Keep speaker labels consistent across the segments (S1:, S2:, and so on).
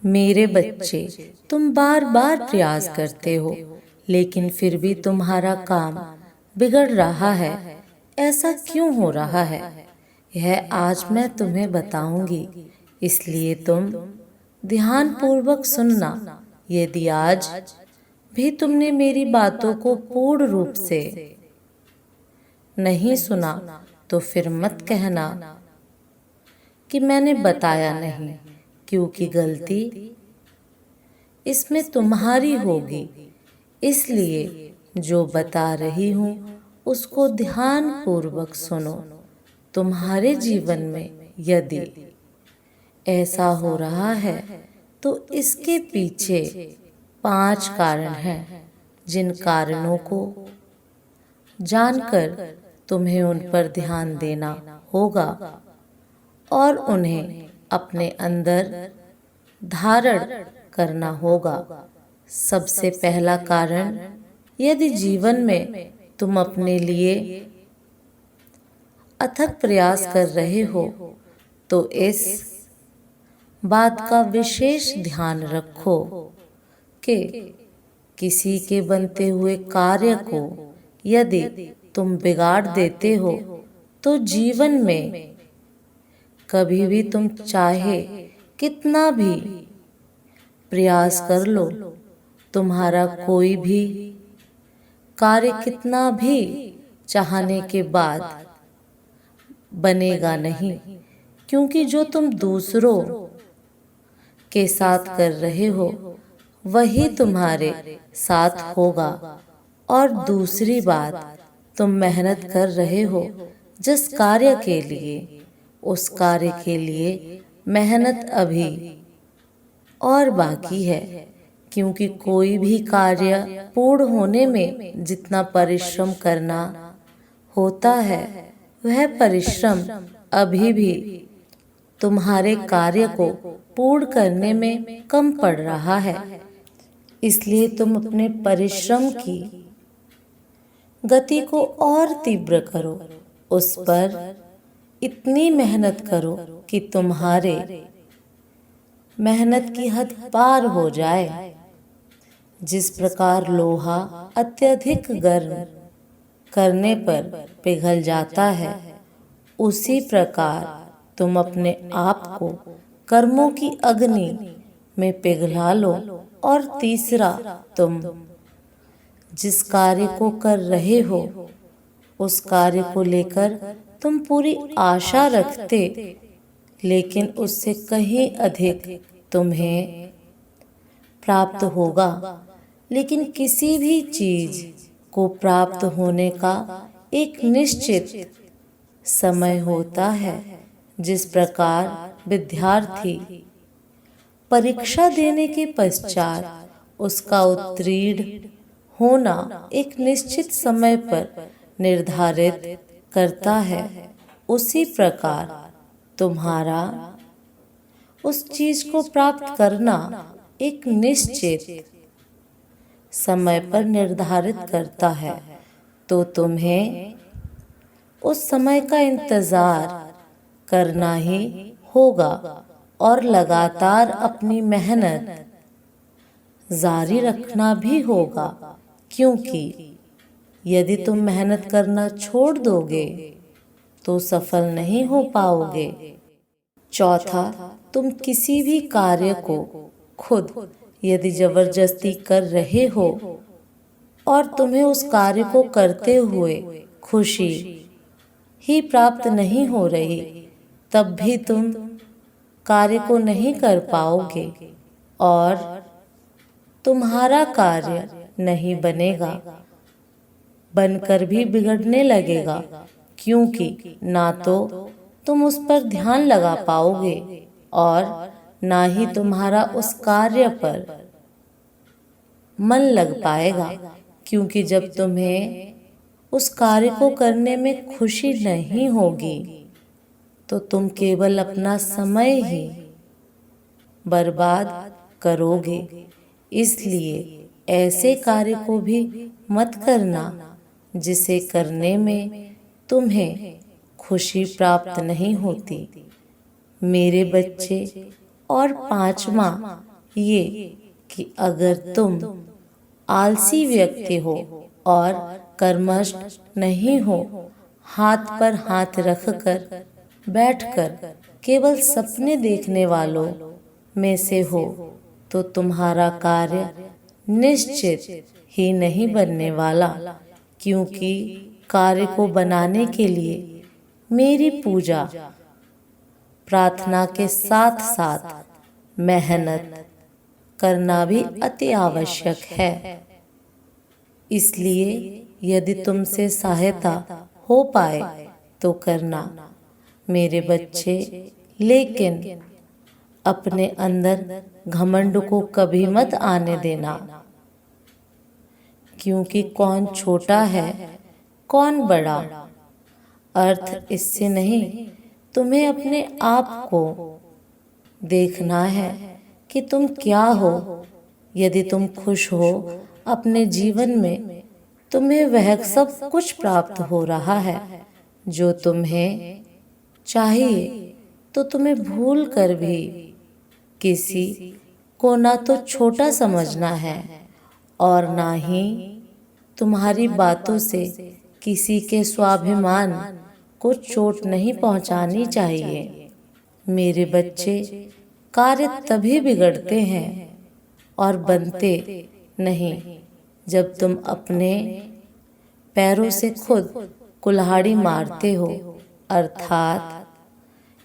S1: मेरे बच्चे, तुम बार बार प्रयास करते हो, लेकिन फिर भी तुम्हारा काम बिगड़ रहा है। ऐसा क्यों हो रहा है, यह आज मैं तुम्हें बताऊंगी। इसलिए तुम ध्यान पूर्वक सुनना। यदि आज भी तुमने मेरी बातों को पूर्ण रूप से नहीं सुना, तो फिर मत कहना कि मैंने बताया नहीं, क्योंकि गलती इसमें तुम्हारी होगी। इसलिए जो बता रही हूँ उसको ध्यान पूर्वक सुनो। तुम्हारे जीवन में यदि ऐसा हो रहा है तो इसके पीछे 5 कारण हैं, जिन कारणों को जानकर तुम्हें उन पर ध्यान देना होगा और उन्हें अपने अंदर धारण करना होगा। सबसे पहला कारण, यदि जीवन में तुम अपने लिए अथक प्रयास कर रहे हो तो इस बात का विशेष ध्यान रखो कि किसी के बनते हुए कार्य को यदि तुम बिगाड़ देते हो तो जीवन में कभी भी तुम चाहे कितना भी प्रयास कर लो, तुम्हारा कोई भी कार्य कितना भी चाहने के बाद बनेगा नहीं। क्योंकि जो तुम दूसरों के साथ कर रहे हो वही तुम्हारे साथ होगा। और दूसरी बात, तुम मेहनत कर रहे हो जिस कार्य के लिए, उस कार्य के लिए मेहनत अभी और बाकी है। क्योंकि कोई भी कार्य पूर्ण होने में जितना परिश्रम करना होता है, वह परिश्रम अभी भी तुम्हारे कार्य को पूर्ण करने में कम पड़ रहा है। इसलिए तुम अपने परिश्रम की गति को और तीव्र करो, उस पर इतनी मेहनत करो कि तुम्हारे मेहनत की हद पार हो जाए। जिस प्रकार लोहा अत्यधिक गर्म करने पर पिघल जाता है, उसी प्रकार तुम अपने आप को कर्मों की अग्नि में पिघला लो। और तीसरा, तुम जिस कार्य को कर रहे हो उस कार्य को लेकर तुम पूरी आशा रखते, लेकिन उससे कहीं अधिक तुम्हें प्राप्त होगा। लेकिन किसी भी चीज को प्राप्त होने का एक निश्चित समय होता है। जिस प्रकार विद्यार्थी परीक्षा देने के पश्चात उसका उत्तीर्ण होना एक निश्चित समय पर निर्धारित करता है, उसी प्रकार तुम्हारा उस चीज को प्राप्त करना एक निश्चित समय पर निर्धारित करता है। तो तुम्हें उस समय का इंतजार करना ही होगा और लगातार अपनी मेहनत जारी रखना भी होगा। क्योंकि यदि तुम मेहनत करना छोड़ दोगे तो सफल नहीं हो पाओगे। चौथा, तुम किसी भी कार्य को खुद यदि जबरदस्ती कर रहे हो और तुम्हें उस कार्य को करते हुए खुशी ही प्राप्त नहीं हो रही, तब भी तुम कार्य को नहीं कर पाओगे और तुम्हारा कार्य नहीं बनेगा, बनकर भी बिगड़ने लगेगा। क्योंकि ना तो तुम उस पर ध्यान लगा पाओगे और ना ही तुम्हारा उस कार्य पर मन लग पाएगा। क्योंकि जब तुम्हें उस कार्य को करने में खुशी नहीं होगी तो तुम केवल अपना समय ही बर्बाद करोगे। इसलिए ऐसे कार्य को भी मत करना जिसे करने में तुम्हें खुशी प्राप्त नहीं होती। मेरे बच्चे, और 5वां ये कि अगर तुम आलसी व्यक्ति हो और कर्मठ नहीं हो, हाथ पर हाथ रखकर बैठकर केवल सपने देखने वालों में से हो, तो तुम्हारा कार्य निश्चित ही नहीं बनने वाला, क्योंकि कार्य को बनाने के लिए मेरी पूजा प्रार्थना के साथ साथ मेहनत करना भी अति आवश्यक है। इसलिए यदि तुमसे सहायता हो पाए तो करना मेरे बच्चे, लेकिन अपने अंदर घमंड को कभी मत आने देना, क्योंकि कौन छोटा है कौन बड़ा, अर्थ इससे नहीं, तुम्हें अपने आप को देखना है कि तुम क्या हो। यदि तुम खुश हो अपने जीवन में, तुम्हें वह सब कुछ प्राप्त हो रहा है जो तुम्हें चाहिए, तो तुम्हें भूल कर भी किसी को ना तो छोटा समझना है और ना ही तुम्हारी बातों से किसी के स्वाभिमान को चोट नहीं पहुंचानी चाहिए। मेरे बच्चे, कार्य तभी बिगड़ते हैं और बनते नहीं जब तुम अपने पैरों से खुद कुल्हाड़ी मारते हो, अर्थात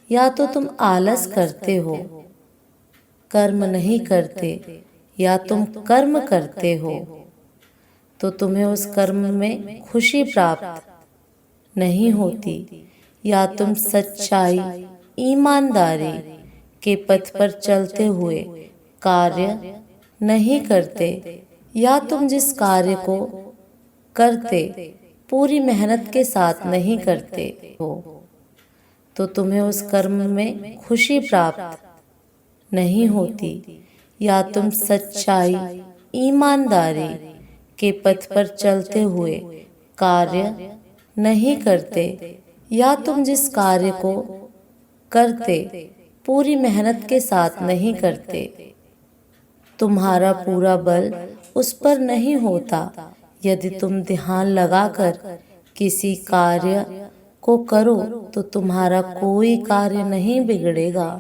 S1: या तो तुम आलस करते हो, कर्म नहीं करते, या तुम कर्म करते हो, तो तुम्हें उस कर्म में खुशी प्राप्त नहीं होती, या तुम सच्चाई ईमानदारी के पथ पर चलते हुए कार्य नहीं करते, या तुम जिस कार्य को करते पूरी मेहनत के साथ नहीं करते हो, तो तुम्हें उस कर्म में खुशी प्राप्त नहीं होती, या तुम सच्चाई ईमानदारी के पथ पर चलते हुए कार्य नहीं करते, या तुम जिस कार्य को करते पूरी मेहनत के साथ नहीं करते, तुम्हारा पूरा बल उस पर नहीं होता। यदि तुम ध्यान लगाकर किसी कार्य को करो तो तुम्हारा कोई कार्य नहीं बिगड़ेगा।